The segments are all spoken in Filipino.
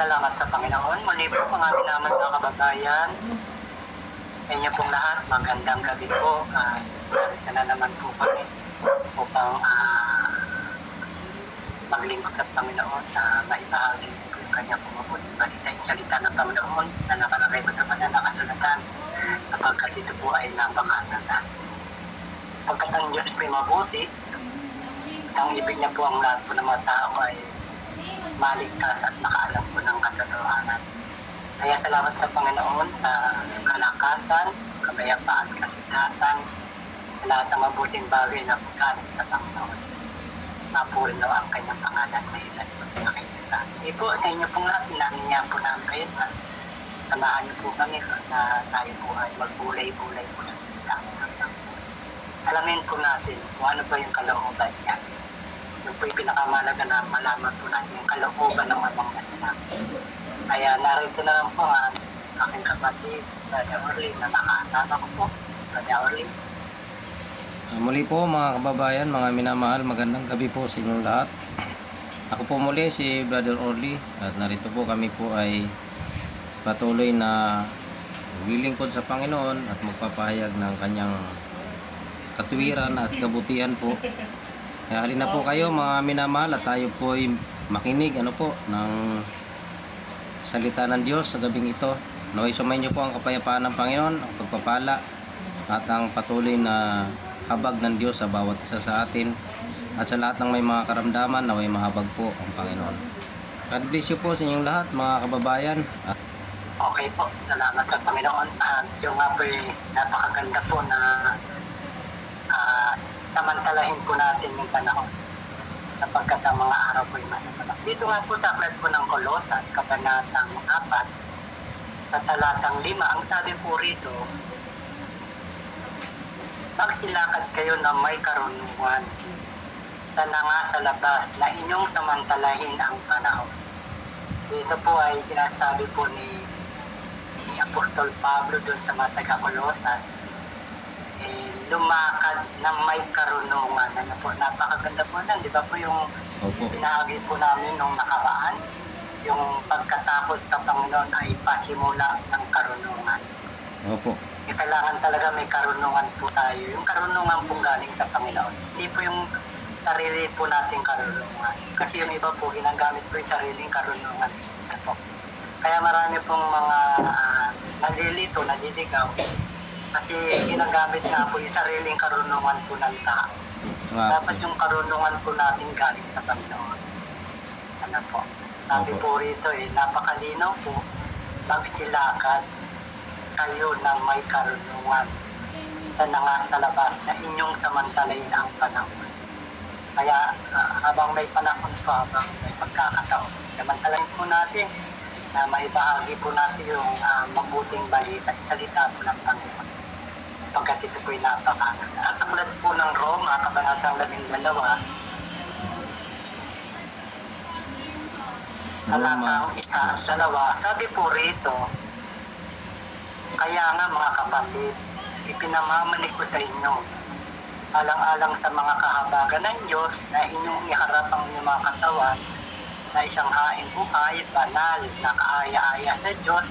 salamat sa Panginoon. Muli po mga minaman mga kababayan. Sa inyo pong lahat, magandang gabi po. Narito na naman po kami upang maglingkod sa Panginoon na maibahagi po yung kanya pong mabuting balita. Yung salita ng Panginoon na nakalagay po sa kanya nakasulatan sapagkat ito po ay napakahalaga. Pagkat ang Diyos po ay mabuti, ang ibig niya po ang lahat po ng mga tao ay maligtas at makaalam po ng katotohanan. Kaya salamat sa Panginoon sa kalakasan, kapayapaan, kaligtasan, sa lahat ng mabuting bagay na galing sa Panginoon. Mapurin daw ang kanyang pangalan na ilan po sa nakikita. Hindi po sa inyo pong lahat, namin po namin kayo na samahan niyo po kami na tayo po ay magbulay-bulay po ng salita ng Panginoon. Alamin po natin kung ano ba yung kalooban niya. Yung po yung pinakamalaga na malaman po natin yung kalooban ng amang na sinabi. Kaya narito na lang po ang aking kapatid, Brother Orly, na nakasama ko po. Brother Orly. Muli po mga kababayan, mga minamahal, magandang gabi po sa inyong lahat. Ako po muli si Brother Orly at narito po kami po ay patuloy na maglilingkod sa Panginoon at magpapahayag ng kanyang katuwiran at kabutihan po. Kaya halina po kayo mga minamahal at tayo po ay makinig ng salita ng Diyos sa gabing ito. Naway sumayin niyo po ang kapayapaan ng Panginoon, ang pagpapala at ang patuloy na habag ng Diyos sa bawat isa sa atin at sa lahat ng may mga karamdaman naway mahabag po ang Panginoon. God bless you po sa inyong lahat mga kababayan. Okay po, salamat sa Panginoon. At yung nga po napakaganda po na samantalahin po natin yung panahon sapagkat ang mga araw po ay masasama. Dito nga po sa aklat po ng Kolosas, kabanatang 4, sa talatang 5, ang sabi po rito, magsilakad kayo na may karunungan sana nga sa labas na inyong samantalahin ang panahon. Dito po ay sinasabi po ni Apostol Pablo doon sa mga taga-Kolosas, lumakad ng may karunungan. Ano po, napakaganda po lang, di ba po yung pinahagi po namin nung nakaraan, yung pagkatakot sa Panginoon ay pasimula ng karunungan. Opo. Kailangan talaga may karunungan po tayo. Yung karunungan po galing sa Panginoon. Hindi po yung sarili po nating karunungan. Kasi yung iba po, ginagamit po yung sariling karunungan. Ano po. Kaya marami pong mga nalilito, naliligaw. Kasi ginagamit nga po yung sariling karunungan po ng tao. Dapat yung karunungan po natin galing sa Panginoon. Ano po. Sabi po rito napakalinaw po, magsilakad kayo ng may karunungan sana nga sa labas na inyong samantalayin ang panahon. Kaya habang may panahon pa, habang may pagkakataon, samantalayin po natin na maibahagi po natin yung mabuting balita at salita po ng Panginoon. Pagkat ito po'y napakaganda. At ang ulat po ng Roma, kabanatang 12, talatang 1-2, sabi po rito, kaya nga mga kapatid, ipinamamani ko sa inyo, alang-alang sa mga kahabagan ng Diyos na inyong iharap ang inyong mga katawan na isang haing buhay, banal, na kaaya-aya sa Diyos,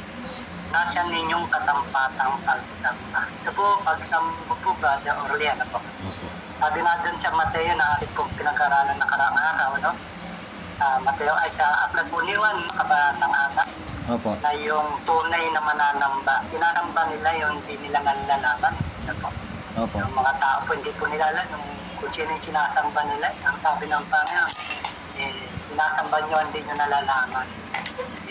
nasa ninyong katampatang pagsamba. Ito po, pagsamba po, Brother Orly, ano po? Sabi nga dun sa Mateo na ating pong pinag-aralan na karang araw, no? Mateo ay sa aklat po ni Juan, kabanatang 4, na yung tunay na mananamba. Sinasamba nila yung hindi nila nalalaman. Ano po? Yung mga tao po hindi po nila alam kung sino yung sinasamba nila. Ang sabi ng Panginoon, sinasamba nyo hindi nyo nalalaman.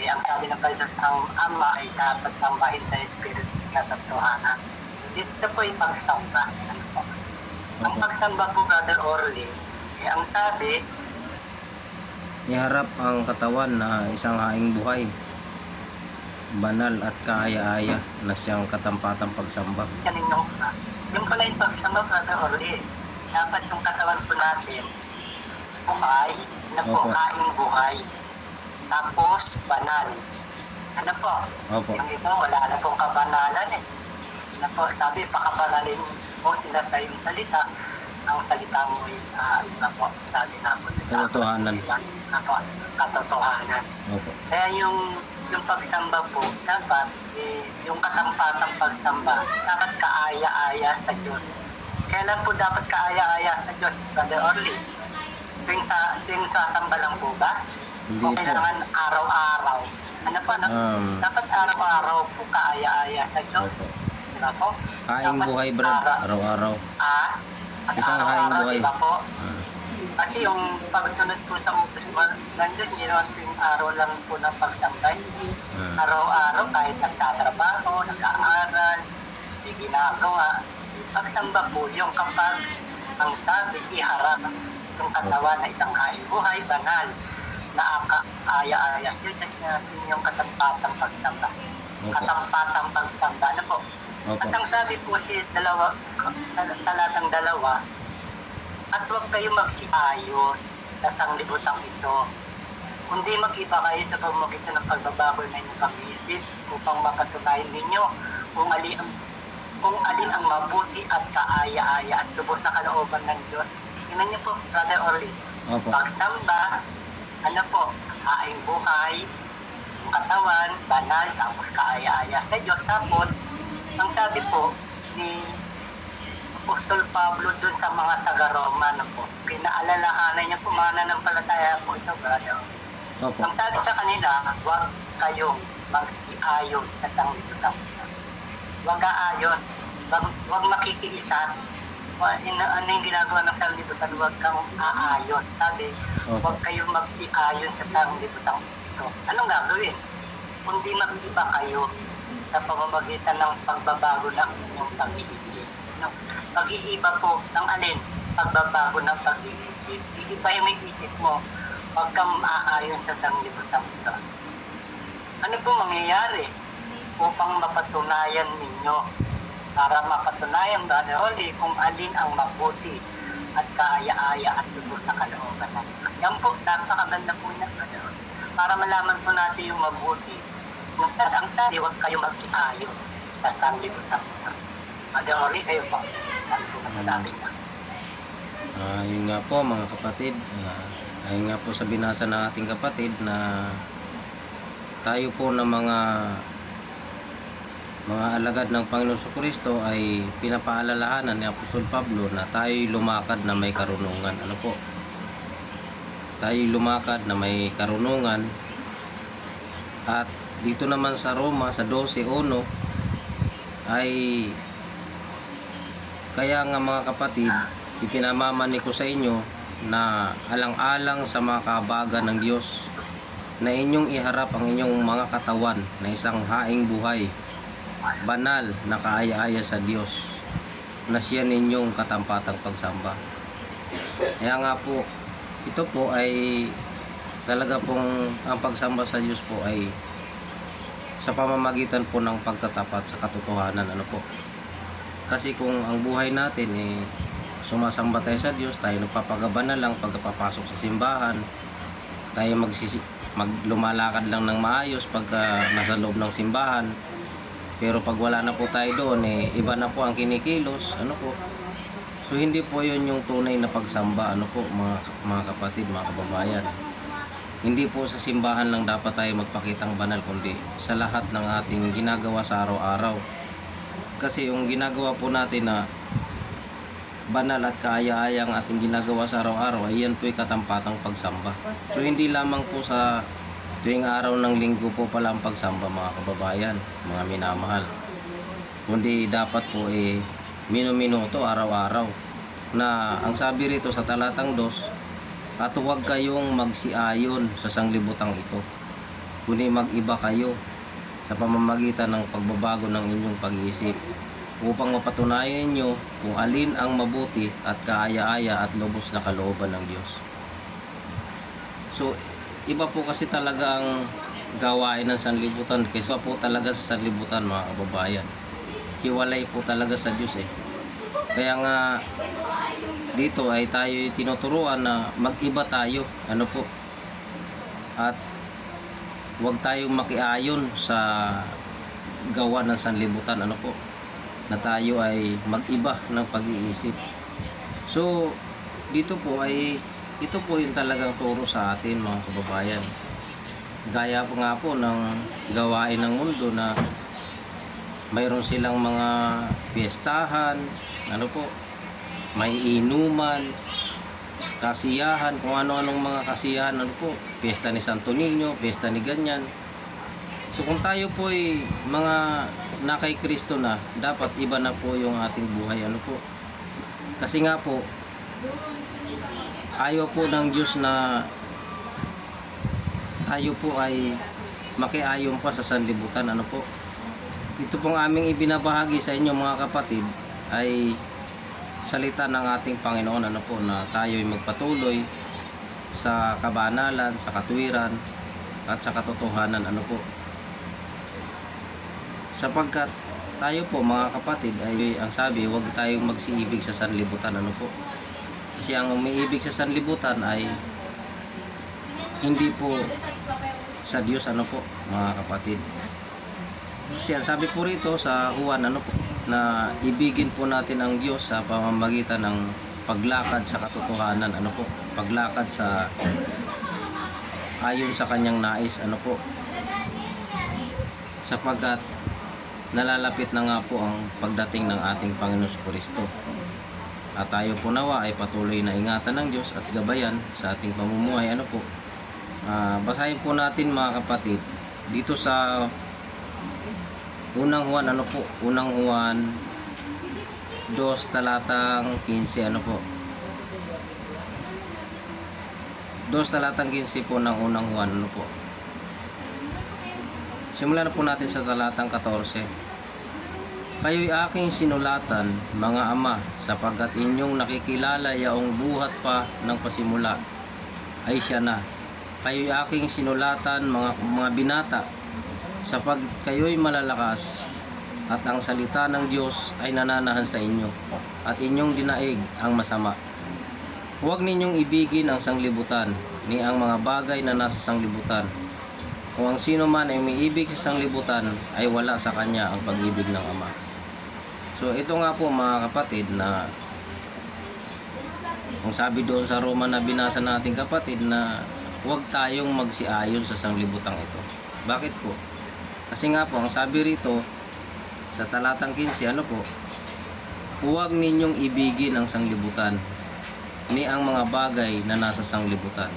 Ang sabi ng Panginoon, ang Ama ay dapat sambahin sa Espiritu na katotohanan. Dito po yung pagsamba. Ano po? Ang pagsamba po, Brother Orly, ang sabi, iharap ang katawan na isang haing buhay, banal at kaaya-aya na siyang katampatang pagsamba. Yung pala yung pagsamba, Brother Orly, dapat yung katawan po natin, buhay, na po, haing buhay. Tapos, banal. Ano po? Yung iba, wala na pong kabanalan Ano po, sabi, pakabanalin mo sila sa iyong salita. Ang salita mo ay iba po, sabi na po Katotohanan. Katotohanan. Opo. Kaya yung pagsamba po, dapat yung katampatang pagsamba, dapat kaaya-aya sa Diyos. Kailan po dapat kaaya-aya sa Diyos, Brother Orly? Tuwing sasamba lang po ba? Hindi O po. kailangan araw-araw? Ano po, dapat araw-araw po kaaya-aya sa Diyos. Opo. Diba po? Haing Dapat buhay, Brad. Araw-araw. Isang haing araw-araw, buhay. diba po? Ah, Kasi yung pagsunod po sa utos ng Diyos, hindi naman tuwing araw lang po ng pagsambay. Araw-araw, kahit nagtatrabaho, nag-aaral, hindi ginagawa. Pagsamba po yung kapag ang sabi, iharap yung katawan na isang haing buhay, banal, na aya-aya. Yun yung katampatang pagsamba. Opo. Katampatang pagsamba. Ano po? Opo. At ang sabi po si talatang 2, at huwag kayo magsiayon sa sanglibutan ito, kundi mag-iba kayo sa pamamagitan ng pagbabago ng inyong pag-iisip upang mapatunayan ninyo kung alin ang mabuti at kaaya-aya at lubos na kalooban ng Diyos. Tingnan niyo po, Brother Orly, Opo. pagsamba, ano po, haing buhay, yung katawan, banal, tapos kaaya-aya sa Diyos. Tapos, ang sabi po ni Apostol Pablo dun sa mga taga-Roma na po, pinaalalahanan niya po mga nanampalataya po ito, brother. Opo. Ang sabi sa kanila, huwag kayong magsiayon sa sanglibutan. Huwag aayon, huwag makikiisa. Ano yung ginagawa ng sanglibutan, huwag kang aayon. Sabi, Opo. huwag kayong magsiayon sa sanglibutan ito. Anong gagawin? Kundi mag-iba kayo sa pamamagitan ng pagbabago ng inyong pag-iisip. Pag-iiba po ng alin? Pagbabago ng pag-iisip. Iiba yung isip mo. Huwag kang aayon sa sanglibutan ito. Ano po mangyayari upang mapatunayan ninyo? Para mapatunayan, Brother Oli, kung alin ang mabuti at kaaya-aya at lubos na kalooban ng Diyos. Yan po, napakaganda po niya, Brother Oli. Para malaman po natin yung mabuti. Ang sabi, huwag kayo magsiayon sa sanglibutan ito. Brother Oli, kayo po. Ano po masasabi niya? Yun nga po mga kapatid, ayun nga po sa binasa ng ating kapatid na tayo po ng mga alagad ng Panginoon Jesucristo ay pinapaalalahanan ni Apostol Pablo na tayo'y lumakad na may karunungan. Ano po? Tayo'y lumakad na may karunungan. At dito naman sa Roma sa 12:1 ay kaya nga mga kapatid, ipinamamani ko sa inyo na alang-alang sa mga kahabagan ng Diyos na inyong iharap ang inyong mga katawan na isang haing buhay, banal na kaaya-aya sa Diyos, na siya ninyong katampatang pagsamba. Kaya nga po, ito po ay talaga pong ang pagsamba sa Diyos po ay sa pamamagitan po ng pagtatapat sa katotohanan. Ano po? Kasi kung ang buhay natin sumasamba tayo sa Diyos, tayo nagpapagaba na lang pagkapapasok sa simbahan, tayo lumalakad lang ng maayos pagka nasa loob ng simbahan, pero pag wala na po tayo doon, iba na po ang kinikilos. Ano po? So hindi po yun yung tunay na pagsamba. Ano po mga kapatid, mga kababayan, hindi po sa simbahan lang dapat tayo magpakitang banal, kundi sa lahat ng ating ginagawa sa araw-araw. Kasi yung ginagawa po natin na banal at kaaya-aya ang ating ginagawa sa araw-araw, ay yan po ay katampatang pagsamba. So hindi lamang po sa tuwing araw ng linggo po pala ang pagsamba, mga kababayan, mga minamahal, kundi dapat po minuminuto araw-araw. Na ang sabi rito sa talatang 2, at huwag kayong magsiayon sa sanglibutang ito, kundi mag-iba kayo sa pamamagitan ng pagbabago ng inyong pag-iisip upang mapatunayan ninyo kung alin ang mabuti at kaaya-aya at lubos na kalooban ng Diyos. So, iba po kasi talaga ang gawain ng sanlibutan kaysa po talaga sa sanlibutan, mga kababayan. Hiwalay po talaga sa Diyos Kaya nga dito ay tayo tinuturuan na mag-iba tayo. Ano po? At huwag tayong makiayon sa gawa ng sanlibutan. Ano po? Na tayo ay mag-iba ng pag-iisip. So, dito po ay ito po yung talagang turo sa atin mga kababayan. Gaya po nga po ng gawain ng mundo na mayroon silang mga piyestahan, ano po, may inuman, kasiyahan, kung ano-anong mga kasiyahan, ano po, piyesta ni Santo Niño, piyesta ni ganyan. So kung tayo po ay mga na kay Kristo na, dapat iba na po yung ating buhay, ano po. Kasi nga po, ayaw po ng Diyos na tayo po ay makiayon pa sa sanlibutan, ano po. Ito pong aming ibinabahagi sa inyo mga kapatid ay salita ng ating Panginoon, ano po, na tayo ay magpatuloy sa kabanalan, sa katwiran at sa katotohanan, ano po. Sapagkat tayo po mga kapatid ay ang sabi, huwag tayong magsiibig sa sanlibutan, ano po. Kasi ang umiibig sa sanlibutan ay hindi po sa Diyos, ano po mga kapatid. Kasi ang sabi po rito sa Juan, ano po, na ibigin po natin ang Diyos sa pamamagitan ng paglakad sa katotohanan, ano po, paglakad sa ayon sa kanyang nais, ano po. Sapagkat nalalapit na nga po ang pagdating ng ating Panginoon Kristo. At tayo po nawa ay patuloy na ingatan ng Diyos at gabayan sa ating pamumuhay, ano po. Basahin po natin mga kapatid dito sa Unang Juan, ano po, Unang Juan 2 talatang 15, ano po. 2 talatang 15 po ng Unang Juan, ano po. Simulan na po natin sa talatang 14. Kayo'y aking sinulatan, mga ama, sapagkat inyong nakikilala yaong buhat pa ng pasimula ay siya na. Kayo'y aking sinulatan, mga binata, sapagkat kayo'y malalakas at ang salita ng Diyos ay nananahan sa inyo at inyong dinaig ang masama. Huwag ninyong ibigin ang sanglibutan ni ang mga bagay na nasa sanglibutan. Kung ang sino man ay umiibig sa sanglibutan ay wala sa kanya ang pag-ibig ng Ama. So ito nga po mga kapatid na ang sabi doon sa Roma na binasa nating kapatid na huwag tayong magsiayon sa sanglibutang ito. Bakit po? Kasi nga po, ang sabi rito sa talatang 15, ano po, huwag ninyong ibigin ang sanglibutan ni ang mga bagay na nasa sanglibutan.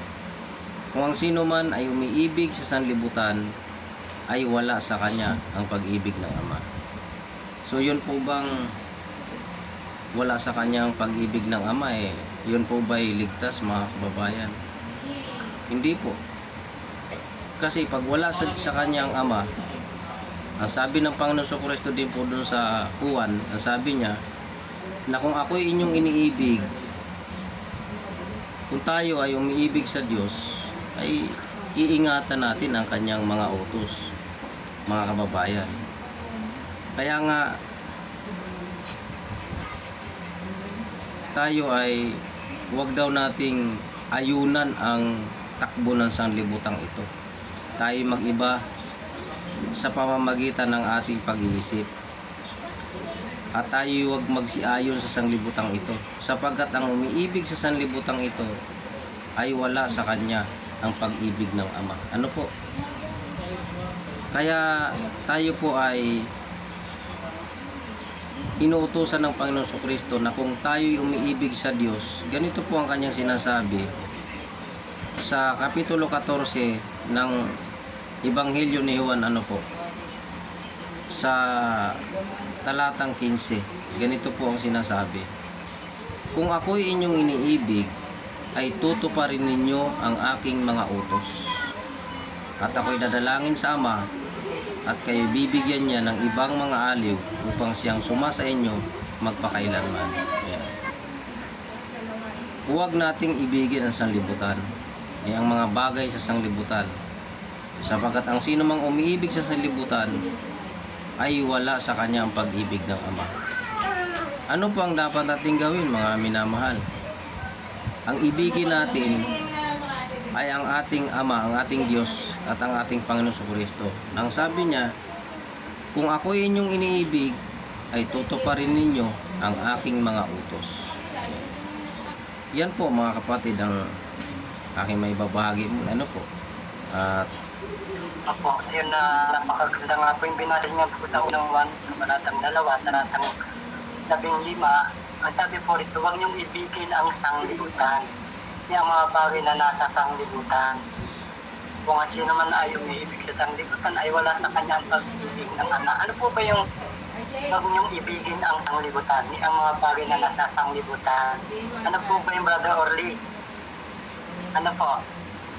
Kung ang sino man ay umiibig sa sanlibutan ay wala sa kanya ang pag-ibig ng Ama. So yun po bang wala sa kanya ang pag-ibig ng Ama, yun po ba'y ligtas mga kababayan? Hindi po. Kasi pag wala sa kanya ang Ama, ang sabi ng Panginoon Kristo din po doon sa Juan, ang sabi niya na kung ako'y inyong iniibig, kung tayo ay umiibig sa Diyos, ay iingatan natin ang kanyang mga utos, mga kababayan. Kaya nga tayo ay huwag daw nating ayunan ang takbo ng sanglibutang ito. Tayo mag-iba sa pamamagitan ng ating pag-iisip. At tayo huwag magsiayon sa sanglibutang ito, sapagkat ang umiibig sa sanglibutang ito ay wala sa kanya ang pag-ibig ng Ama. Ano po? Kaya tayo po ay inuutusan ng Panginoon Kristo na kung tayo'y umiibig sa Diyos, ganito po ang kanyang sinasabi sa Kapitulo 14 ng Ebanghelyo ni Juan, ano po, sa talatang 15. Ganito po ang sinasabi: kung ako'y inyong iniibig, ay tutuparin ninyo ang aking mga utos. At ako'y dadalangin sa Ama, at kayo bibigyan niya ng ibang mga aliw upang siyang suma sa inyo magpakailanman. Ayan. Huwag nating ibigin ang sanglibutan, ay ang mga bagay sa sanglibutan, sapagkat ang sino mang umiibig sa sanglibutan ay wala sa kanya ang pag-ibig ng Ama. Ano po ang dapat nating gawin, mga minamahal? Ang ibigin natin ay ang ating Ama, ang ating Diyos at ang ating Panginoon Kristo. Nang sabi niya, kung ako inyong iniibig, ay tutuparin ninyo ang aking mga utos. Yan po mga kapatid ang aking may babahagi mo. Ano po? At Opo, yun na napakaganda nga po yung binasa niya po sa unang 1, kabanatang 2, talatang 15. Ang sabi po rito, huwag niyong ibigin ang sanglibutan, yung mga bagay na nasa sanglibutan. Kung at sino man ay umiibig sa sanglibutan ay wala sa kanya ang pag-ibig ng anak. Ano po ba yung huwag niyong ibigin ang sanglibutan, ang mga bagay na nasa sanglibutan? Ano po ba yung Brother Orly? Ano po?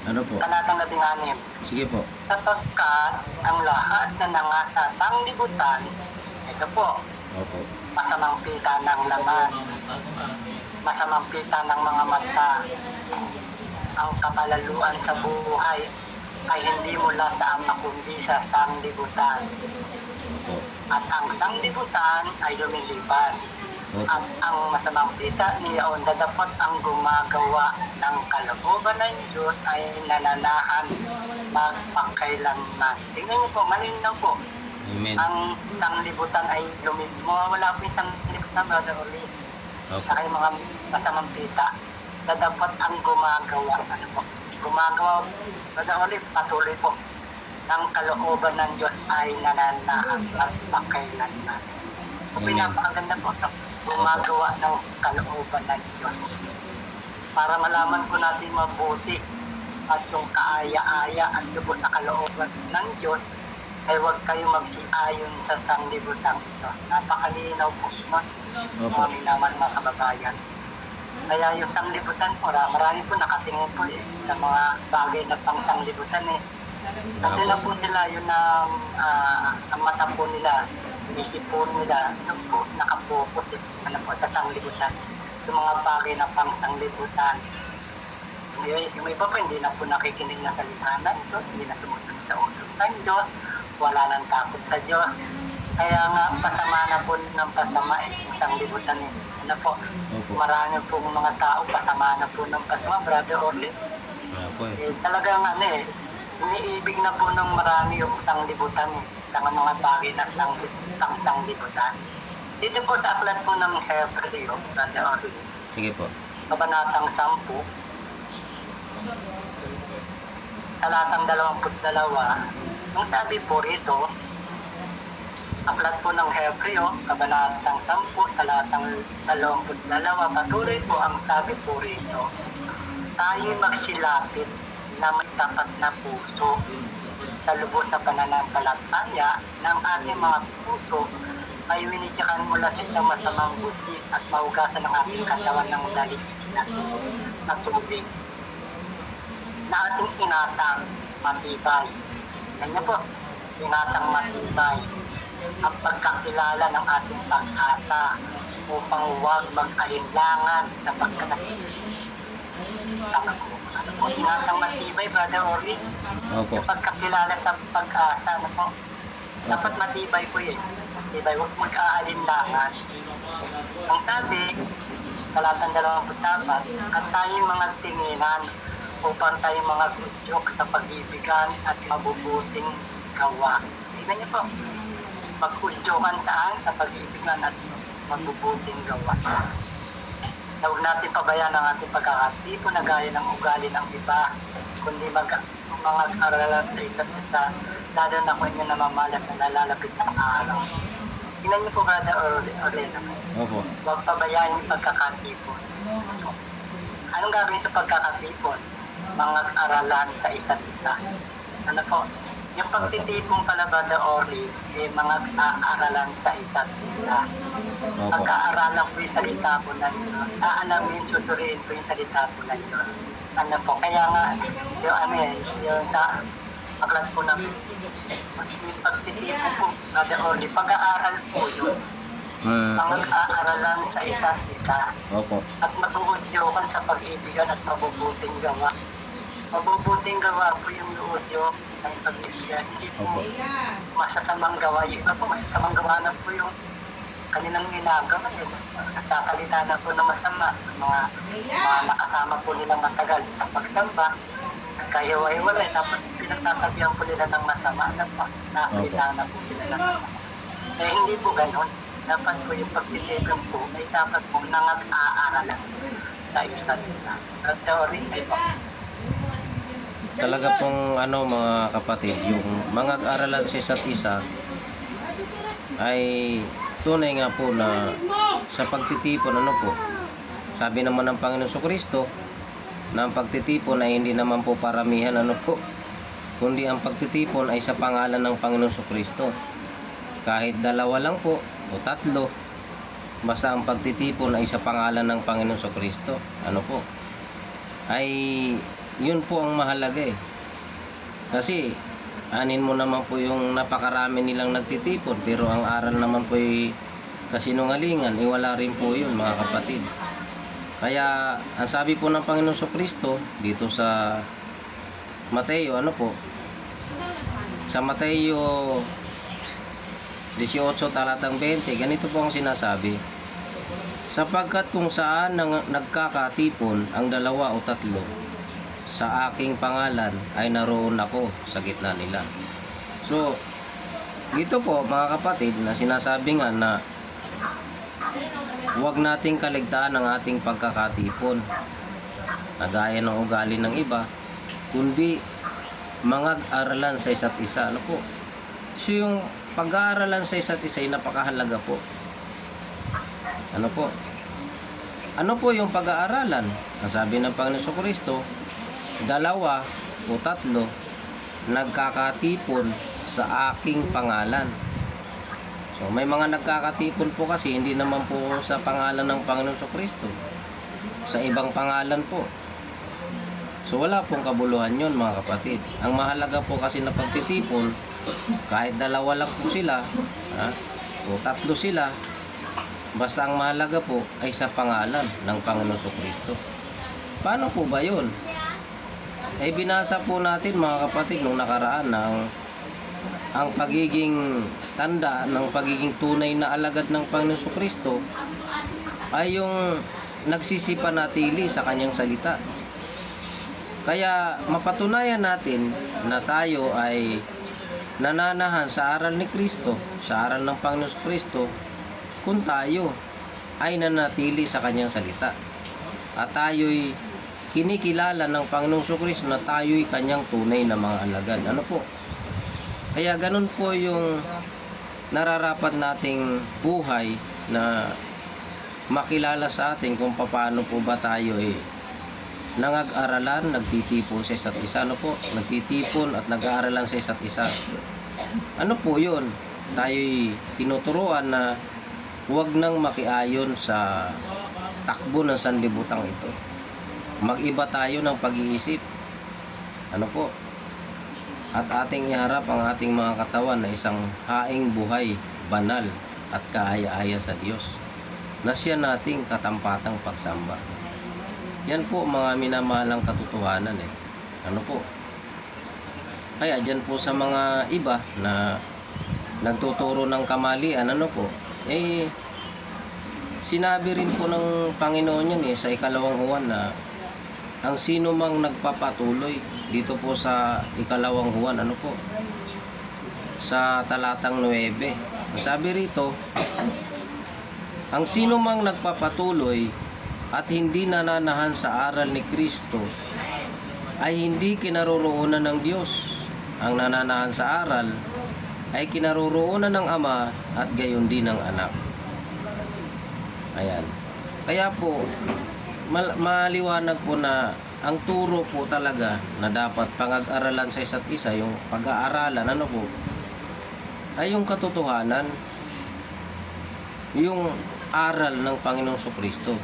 ano po? Talatang 16. Sige po. Sapagkat ang lahat na nangasa sanglibutan, ito po, Opo. masamang pita ng laman, masamang pita ng mga mata, ang kapalaluan sa buhay ay hindi mula sa Ama kundi sa sanglibutan. Opo. At ang sanglibutan ay lumilipas. Opo. At ang masamang pita niyaon dadapot ang gumagawa ng kalooban ng Diyos ay nananahan magpakailanman. Tingnan niyo po, malinaw po. Amen. Ang sanglibutan ay mawawala po yung sanglibutan, Brother Oli. Opo. Saka yung mga masamang pita, dadapot ang gumagawa. Ano po? Gumagawa, Brother Oli, patuloy po. Ng kalooban ng Diyos ay nananahan magpakailanman. So, Amen. pinapakaganda po ito. Gumagawa ng kalooban ng Diyos. Para malaman ko natin mabuti at yung kaaya-aya at lubos na kalooban ng Diyos ay huwag kayo magsiayon sa sanglibutang ito. Napakalinaw po, no? Opo. Mga minaman, mga kababayan. Kaya yung sanglibutan po, marami po nakatingin po sa mga bagay na pang sanglibutan eh. Kasi na po sila, yun ang mata po nila, isip po nila, yun po, nakapokus ano po, sa sanglibutan. Yung mga bagay na pang sanglibutan. Yung iba po, hindi na po nakikinig na salita ng Diyos, hindi na sumunod sa utos ng Diyos, wala nang takot sa Diyos. Kaya nga, pasama na po ng pasama yung sanglibutan eh. Ano po, Opo. marami po mga tao, pasama na po ng pasama, Brother Orly. Opo. Talagang iniibig na po ng marami yung sanglibutan sa mga bagay na sanglibutan. Dito po sa aklat po ng Hebreo, Brother Orly, Sige po. kabanatang 10, talatang 22, ang sabi po rito, aklat po ng Hebreo, kabanatang 10, talatang 22, patuloy po ang sabi po rito, tayo magsilapit na may tapat na puso sa lubos na pananampalataya ng ating mga puso ay winisyakan mula sa isang masamang buti at mahugasan ng ating katawan ng daligitan at tubig na ating inatang matibay. Ganyan po, inatang matibay ang pagkakilala ng ating pag-asa upang huwag mag-alinlangan sa inatang matibay, Brother Orly. Opo. Yung pagkakilala sa pag-asa, ano po? Dapat matibay po yun. Matibay, huwag mag-aalinlangan. Ang sabi, talatang 24, at tayong mga tinginan upang tayong mga gudyok sa pag-ibigan at mabubuting gawa. Tingnan niyo po, mag-udyokan saan? Sa pag-ibigan at mabubuting gawa. Huwag natin pabayaan ang ating pagkakatipo na gaya ng ugali ng iba, kundi mag-aralan sa isa't isa, lalo na kung inyo namamalat na nalalapit ng araw. Tingnan niyo po, Brother Orlena. Opo. Huwag pabayaan yung pagkakatipon. Anong gagawin sa pagkakatipon? Mga aralan sa isa't isa. Ano po? Yung pagtitipon pala, Brother Orly, mga aralan sa isa't isa. Opo. Pagkaaralan po yung salita po ng Diyos. Aalamin, susuriin po yung salita po ng Diyos. Ano po? Kaya nga, yung sa aklat po ng yung pagtitipon po, Brother Orly, pag-aaral po yun. Mga aaralan sa isa't isa. Opo. At mag-uudyokan sa pag-ibigan at mabubuting gawa. Mabubuting gawa po yung uudyo sa pag-ibigan. Hindi po Opo. masasamang gawa. Yung iba po, masasamang gawa na po yung kanilang ginagawa. Nagsasalita na po na masama sa mga nakasama po nilang matagal sa pagsamba. Kaya-way-walay. Tapos pinagsasabihan po nila ng masama na po. Nakakita na po sila ng masama. Eh, hindi po ganun. Dapat po yung pagtitipon po ay dapat po nang-aaralan sa isa't isa. At teory ay po. talaga pong mga kapatid, yung mga aralan sa isa't isa ay tunay nga po na sa pagtitipon sabi naman ng Panginoon Kristo na ang pagtitipon ay hindi naman po paramihan kundi ang pagtitipon ay sa pangalan ng Panginoon Kristo. Kahit dalawa lang po o tatlo, basta ang pagtitipon ay sa pangalan ng Panginoon Kristo, ay yun po ang mahalaga eh. Kasi anin mo naman po yung napakarami nilang nagtitipon, pero ang aral naman po ay kasinungalingan, wala rin po yun mga kapatid. Kaya ang sabi po ng Panginoon Kristo dito sa Mateo, sa Mateo 18 talatang 20, ganito po ang sinasabi: sapagkat kung saan nagkakatipon ang dalawa o tatlo sa aking pangalan, ay naroon ako sa gitna nila. So, dito po mga kapatid na sinasabi nga na huwag nating kaligtaan ang ating pagkakatipon na gaya ng ugali ng iba, kundi mangag-aralan sa isa't isa. So yung pag-aaralan sa isa't isa ay napakahalaga po. Ano po yung pag-aaralan? Ang sabi ng Panginoon Kristo, dalawa o tatlo nagkakatipon sa aking pangalan. So may mga nagkakatipon po kasi hindi naman po sa pangalan ng Panginoon Kristo, sa ibang pangalan po. So wala pong kabuluhan yun mga kapatid. Ang mahalaga po kasi na pagtitipon, kahit dalawa lang po sila o tatlo sila, basta ang mahalaga po ay sa pangalan ng Panginoon Kristo. Paano po ba yun? Binasa po natin mga kapatid nung nakaraan ang pagiging tanda ng pagiging tunay na alagad ng Panginoon Kristo ay yung nagsisipanatili sa kanyang salita. Kaya mapatunayan natin na tayo ay nananahan sa aral ni Kristo, sa aral ng Panginoon Kristo, kung tayo ay nanatili sa kanyang salita at tayo'y kinikilala ng Panginoong Kristo na tayo'y kanyang tunay na mga alagad. Kaya ganun po yung nararapat nating buhay na makilala sa atin kung paano po ba tayo nangag-aralan, nagtitipon sa isa't isa. Nagtitipon at nag-aaralan sa isa't isa. Ano po yun? Tayo'y tinuturuan na huwag nang makiayon sa takbo ng sanlibutan ito. Mag-iba tayo ng pag-iisip. At ating iharap ang ating mga katawan na isang haing buhay, banal at kaaya-aya sa Diyos, na siya nating katampatang pagsamba. Yan po mga minamahalang katotohanan Kaya dyan po sa mga iba na nagtuturo ng kamalian, sinabi rin po ng Panginoon yan sa 2 Juan na ang sino mang nagpapatuloy, dito po sa 2 Juan, sa talatang 9. Sabi rito, ang sino mang nagpapatuloy at hindi nananahan sa aral ni Kristo ay hindi kinaroroonan ng Diyos. Ang nananahan sa aral ay kinaroroonan ng Ama at gayon din ng Anak. Ayan. Kaya po, maliwanag po na ang turo po talaga na dapat pag-aralan sa isa't isa, yung pag-aaralan, ay yung katotohanan, yung aral ng Panginoong Kristo,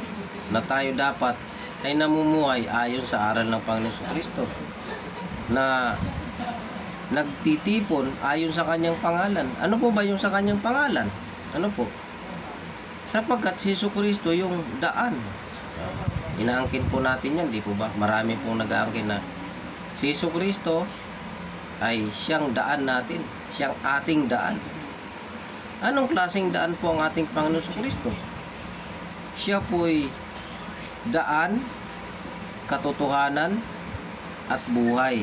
na tayo dapat ay namumuhay ayon sa aral ng Panginoong Kristo, na nagtitipon ayon sa kanyang pangalan. Ano po ba yung sa kanyang pangalan? Sapagkat si Kristo yung daan. Inaangkin po natin yan, di po ba? Marami pong nag-aangkin na si Kristo ay siyang daan natin, siyang ating daan. Anong klaseng daan po ang ating Panginoon Kristo? Siya po'y daan, katotohanan, at buhay.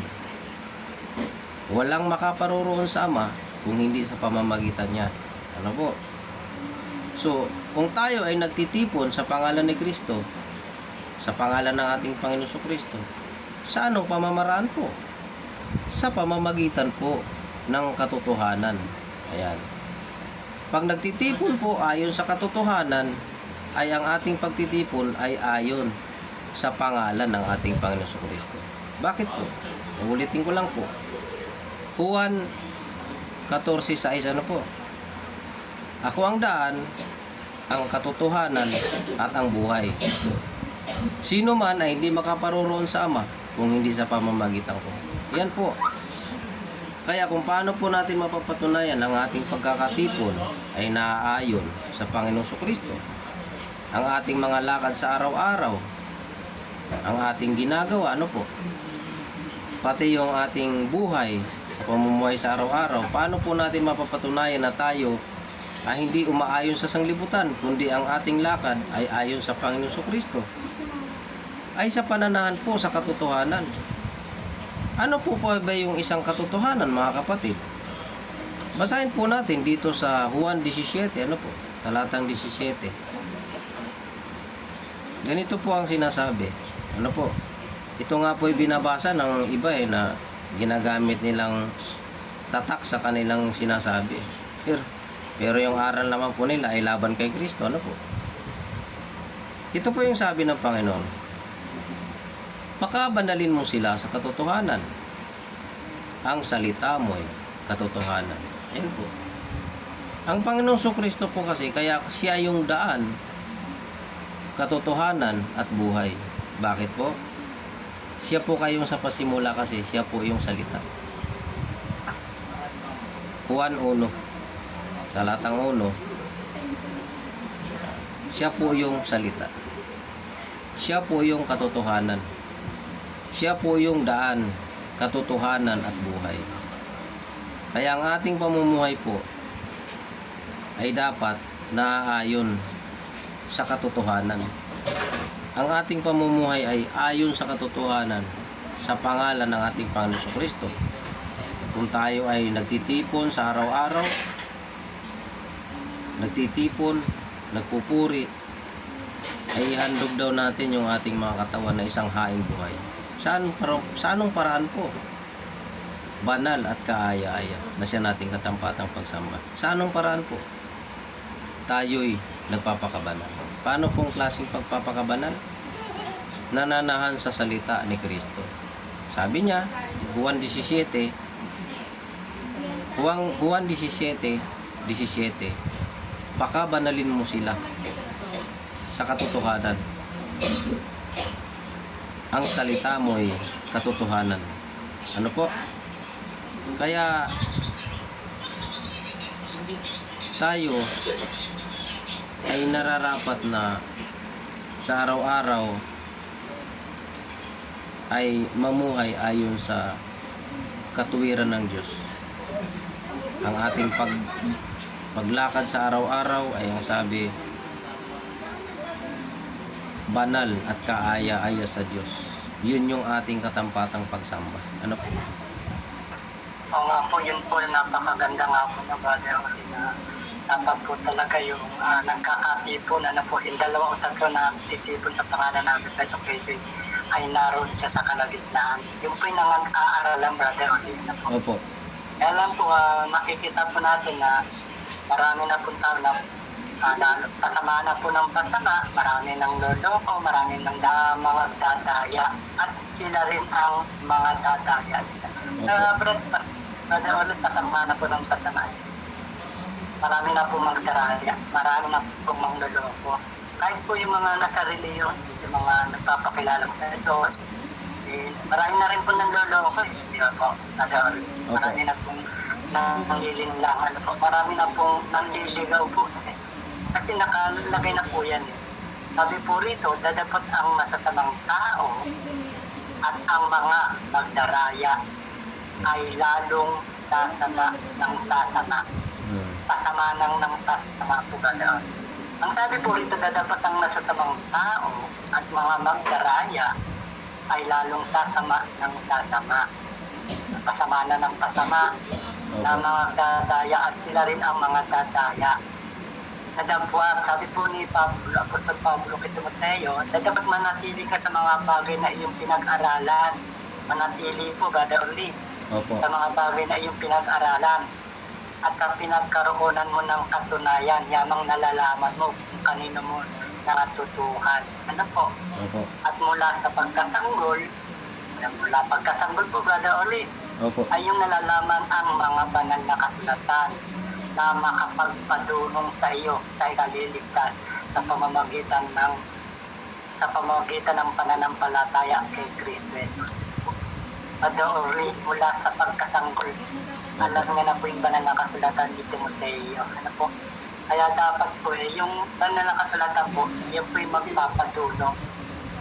Walang makaparoroon sa Ama kung hindi sa pamamagitan niya. So, kung tayo ay nagtitipon sa pangalan ni Kristo, sa pangalan ng ating Panginoon Kristo, sa anong pamamaraan po? sa pamamagitan po ng katotohanan. Ayan. Pag nagtitipon po ayon sa katotohanan, ay ang ating pagtitipon ay ayon sa pangalan ng ating Panginoon Kristo. Bakit po? Ulitin ko lang po. Juan 14:6, ano po? Ako ang daan, ang katotohanan, at ang buhay. Sino man ay hindi makaparoroon sa Ama kung hindi sa pamamagitan ko. Yan po. Kaya kung paano po natin mapapatunayan ang ating pagkakatipon ay naaayon sa Panginoon Kristo. Ang ating mga lakad sa araw-araw, ang ating ginagawa, ano po? Pati yung ating buhay sa pamumuhay sa araw-araw, paano po natin mapapatunayan na tayo ay hindi umaayon sa sanglibutan, kundi ang ating lakad ay ayon sa Panginoon Kristo? Ay sa pananahan po sa katotohanan. Ano po ba yung isang katotohanan, mga kapatid? Basahin po natin dito sa Juan 17, ano po? Talatang 17. Ganito po ang sinasabi. Ano po? Ito nga po ay binabasa ng iba na ginagamit nilang tatak sa kanilang sinasabi. Pero yung aral naman po nila ay laban kay Kristo. Ano po? Ito po yung sabi ng Panginoon. Pakabanalin mo sila sa katotohanan. Ang salita mo ay katotohanan. Yan po. Ang Panginoong Kristo po kasi, kaya siya yung daan, katotohanan at buhay. Bakit po? Siya po kayong sa pasimula kasi siya po yung salita. Juan 1, talatang 1. Siya po yung salita. Siya po yung katotohanan. Siya po yung daan, katotohanan at buhay. Kaya ang ating pamumuhay po ay dapat naaayon sa katotohanan. Ang ating pamumuhay ay ayon sa katotohanan sa pangalan ng ating Panginoon Kristo. Kung tayo ay nagtitipon sa araw-araw, nagtitipon, nagpupuri, ay ihandog daw natin yung ating mga katawan na isang haing buhay. Sa anong paraan po? Banal at kaaya-aya na siya nating katampatang pagsamba. Sa anong paraan po? Tayo'y nagpapakabanal. Paano pong klaseng pagpapakabanal? Nananahan sa salita ni Kristo. Sabi niya, Juan 17, pakabanalin mo sila sa katotohanan. Ang salita mo ay katotohanan. Ano po? Kaya tayo ay nararapat na sa araw-araw ay mamuhay ayon sa katuwiran ng Diyos. Ang ating paglakad sa araw-araw ay ang sabi, banal at kaaya-aya sa Diyos. Yun yung ating katampatang pagsamba. Ano po? Oo nga po, yun po, napakaganda nga po na Brother Oli, na dapat po talaga yung nagkakatipon, ano po, yung 2 o 3 na titipon sa pangalan namin, Peso Kristo, ay naroon siya sa kalagitnaan. Yung po yung nag-aaralan, Brother Oli, ano po. Opo. Kaya lang po, makikita po natin na marami na po tao na kasama na po ng pasama, marami ng loloko, marami ng mga dadaya, at sila rin ang mga dadaya. Brother Oli, kasama na po ng pasama. Marami na po magdaraya, marami na po mangloloko. Kahit po yung mga nasa reliyon, yung mga nagpapakilala sa Diyos, marami na rin po ng loloko. Di ba po, Brother Oli? Marami na pong nanglilinlang, marami na pong nanliligaw po. Kasi nakalagay na po yan. Sabi po rito, dadapat ang masasamang tao at ang mga magdaraya ay lalong sasama ng sasama. Pasama ng pasama po ganoon. Ang sabi po rito, dadapat ang masasamang tao at mga magdaraya ay lalong sasama ng sasama. Pasama na ng pasama na mga dadaya at sila rin ang mga dadaya. Dadapwat, sabi po ni Pablo, Apostol Pablo kay Timoteo, dapat manatili ka sa mga bagay na iyong pinag-aralan. Manatili po, Brother Oli. Opo. sa mga bagay na iyong pinag-aralan at sa pinagkaroonan mo ng katunayan, yamang nalalaman mo kung kanino mo natutuhan. Ano po? Opo. At mula sa pagkasanggol, po, Brother Oli, Opo. ay yung nalalaman ang mga banal na kasulatan na makapagpadulong sa iyo sa ikaliligtas sa pamamagitan ng pananampalataya kay Kristo Jesus. Brother Oli, mula sa pagkasanggol, alam nga na po yung banal na kasulatan ni Timoteo. Ano po? Kaya dapat po yung banal na kasulatan po, yun po yung magpapadulong.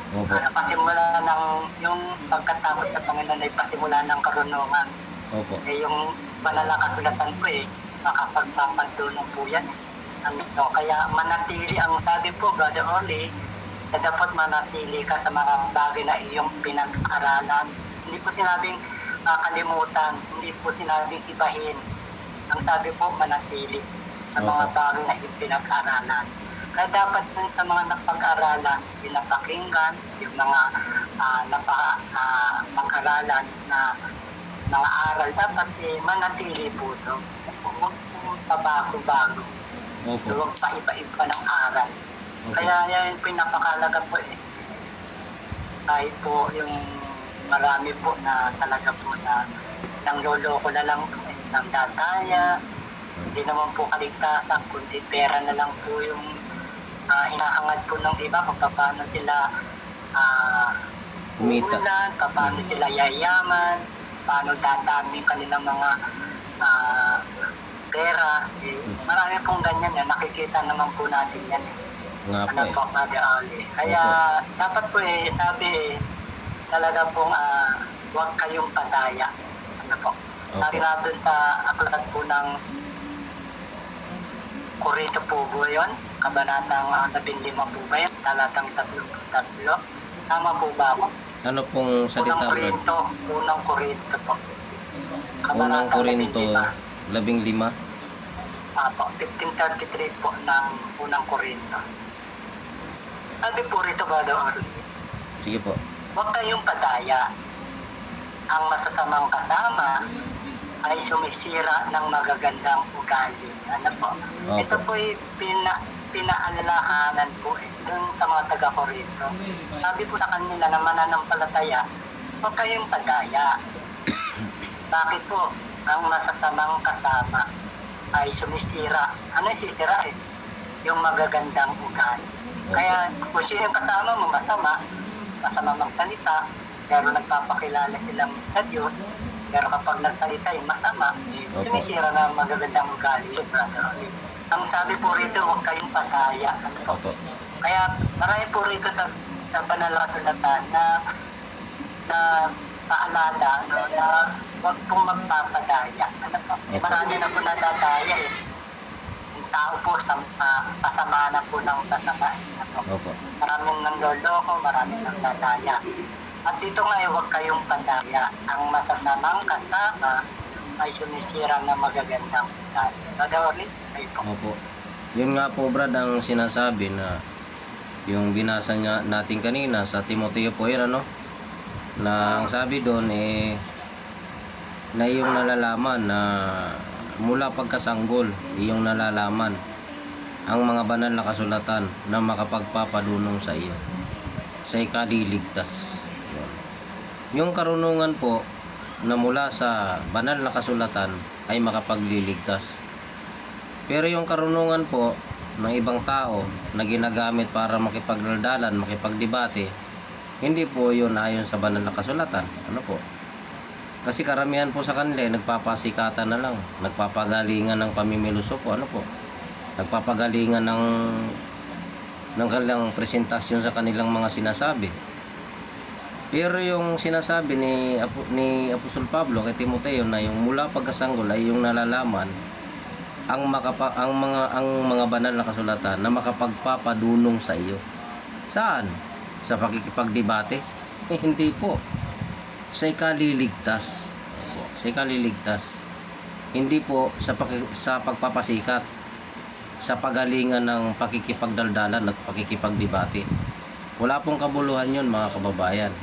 Opo. Pasimula ng yung pagkatakot sa Panginoon ay pasimula ng karunungan. Opo. Yung banal na kasulatan po makapagpapadulong po yan. Kaya manatili, ang sabi po, Brother Oli, na dapat manatili ka sa mga bagay na iyong pinag-aralan. Hindi po sinabing kalimutan, hindi po sinabing ibahin. Ang sabi po, manatili sa mga bagay na iyong pinag-aralan. Kaya dapat dun sa mga napag-aralan, pinapakinggan, yung mga napag-aralan na mga aral, dapat manatili po ito. Huwag po pabago-bago. Opo. Huwag pa iba-iba ng aral. Opo. Kaya yan yung pinapakalaga po Kahit po yung marami po na talaga po na nang loloko na lang po, nang dataya, hindi naman po kaligtasan, kundi pera na lang po yung hinahangad po ng iba kung paano sila Kumita. umulan, paano sila yayaman, paano dadami yung kanilang mga pera. Marami pong ganyan yan. Nakikita naman po natin yan. Nga po Ano po, Brother Ali. Kaya dapat po sabi talaga pong huwag kayong padaya. Ano po. Sabi nga dun sa aklat po ng Korinto po po yun, kabanatang 15 po ba yun, talatang 33. Tama po ba ako? Ano pong salita, Brad? Unang Korinto po. Unang Korinto 15. 15. Apo, 15:33 po ng unang Korinto. Sabi po rito, Brother Orly, Sige po. huwag kayong padaya. Ang masasamang kasama ay sumisira ng magagandang ugali. Ano po? Okay. Ito po ay pinaalalahanan po dun sa mga taga-Korinto. Sabi po sa kanila na mananampalataya, huwag kayong padaya. Bakit po? Ang masasamang kasama ay sumisira. Ano yung sisira yung magagandang ugali. Kaya kung sino yung kasama mo masama magsalita, pero nagpapakilala silang sa Diyos, pero kapag nagsalita yung masama, sumisira na magagandang ugali. Ang sabi po rito, huwag kayong pataya. Ano po? Opo. Kaya marami po rito sa banal na kasulatan na paalala na huwag pong magpapadaya. Ano po? Marami na po nadadaya Yung tao po pasama na po ng pasama. Opo. Maraming nanloloko, maraming nagdadaya. At dito nga huwag kayong padaya. Ang masasamang kasama ay sumisira na magagandang ugali. Brother, kayo po. Opo. Yun nga po, Brad, ang sinasabi na yung binasa natin kanina sa Timoteo po yun, ano? Na ang sabi doon na yung nalalaman na mula pagkasanggol, yung nalalaman ang mga banal na kasulatan na makapagpapadunong sa iyo sa ikaliligtas. Yung karunungan po na mula sa banal na kasulatan ay makapagliligtas. Pero yung karunungan po ng ibang tao na ginagamit para makipagdaldalan, makipagdebate, hindi po yun ayon sa banal na kasulatan. Ano po? Kasi karamihan po sa kanila nagpapasikatan na lang, nagpapagalingan ng pamimiluso po. Ano po? Nagpapagalingan ng kanilang presentasyon sa kanilang mga sinasabi. Pero yung sinasabi ni Apostol Pablo kay Timoteo na yung mula pagkasanggol ay yung nalalaman ang mga banal na kasulatan na makapagpapadunong sa iyo. Saan? Sa pakikipagdebate? Hindi po. Sa ikaliligtas. Sa ikaliligtas. Hindi po sa pagpapasikat, sa pagalingan ng pakikipagdaldalan at pakikipagdebate. Wala pong kabuluhan yun, mga kababayan.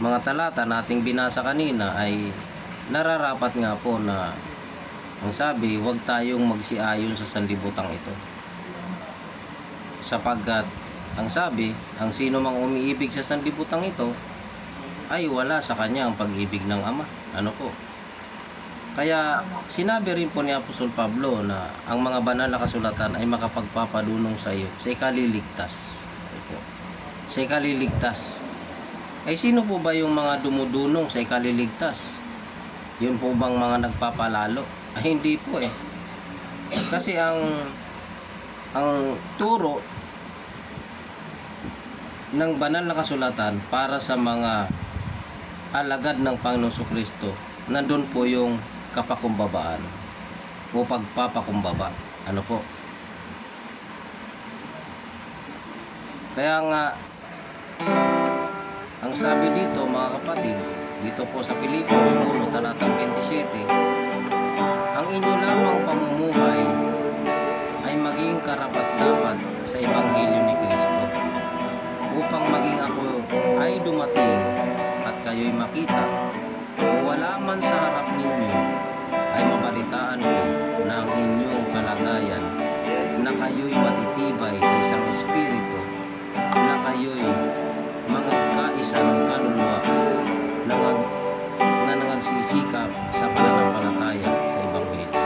Mga talata nating binasa kanina ay nararapat nga po na ang sabi, huwag tayong magsiayon sa sanlibutan ito. Sapagkat ang sabi, ang sino mang umiibig sa sanlibutan ito ay wala sa kanya ang pag-ibig ng Ama. Ano po? Kaya sinabi rin po ni Apostol Pablo na ang mga banal na kasulatan ay makapagpapadunong sa iyo sa ikaliligtas. Sa ikaliligtas. Ay sino po ba yung mga dumudunong sa ikaliligtas? Yun po bang mga nagpapalalo? Ay hindi po eh. Kasi ang turo ng banal na kasulatan para sa mga alagad ng Panginoong Kristo, nandun po yung kapakumbabaan o pagpapakumbaba. Ano po? Kaya nga ang sabi dito mga kapatid, dito po sa Pilipos 1 talatang 27, ang inyo lamang pamumuhay ay maging karapat-dapat sa Ebanghelyo ni Kristo, upang maging ako ay dumating at kayo'y makita o wala man sa harap ninyo ay mabalitaan ko na ang inyong kalagayan, na kayo'y matitibay sa isang espiritu, na kayo'y mga kaisa ng kaluluwa na nangagsisikap sa pananampalataya sa Ebanghelyo.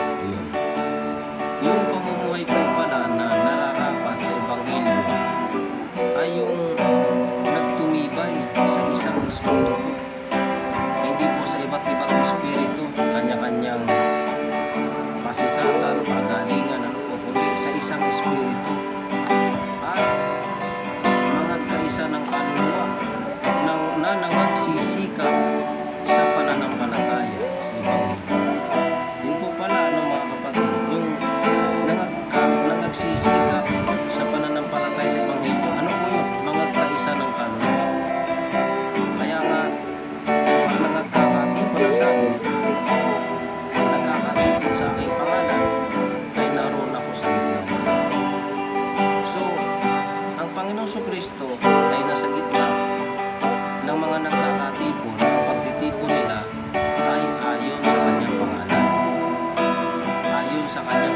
Yung pamumuhay pa pala na nararapat sa Ebanghelyo ay yung nagtumibay sa isang espiritu. Hindi po sa iba't ibang espiritu, kanya-kanyang pasikatan, pagalingan, ano po, kundi sa isang espiritu. At mga kaisa ng kaluluwa na nangagsisikap sa pananampalataya sa Ebanghelyo. Yun po pala, mga kapatid, yung nangagsisikap sa pananampalataya sa Ebanghelyo. Ano po yun? Mga kaisa ng kaluluwa. Kaya nga, pag nagkakatipon ang sabi, nagkakatipon sa aking pangalan, ay naroon ako sa gitna. So, ang Panginoong Kristo ay nasa gitna ng mga nagkakatipon. Ang pagtitipon nila ay ayon sa kanyang pangalan, ayon sa kanyang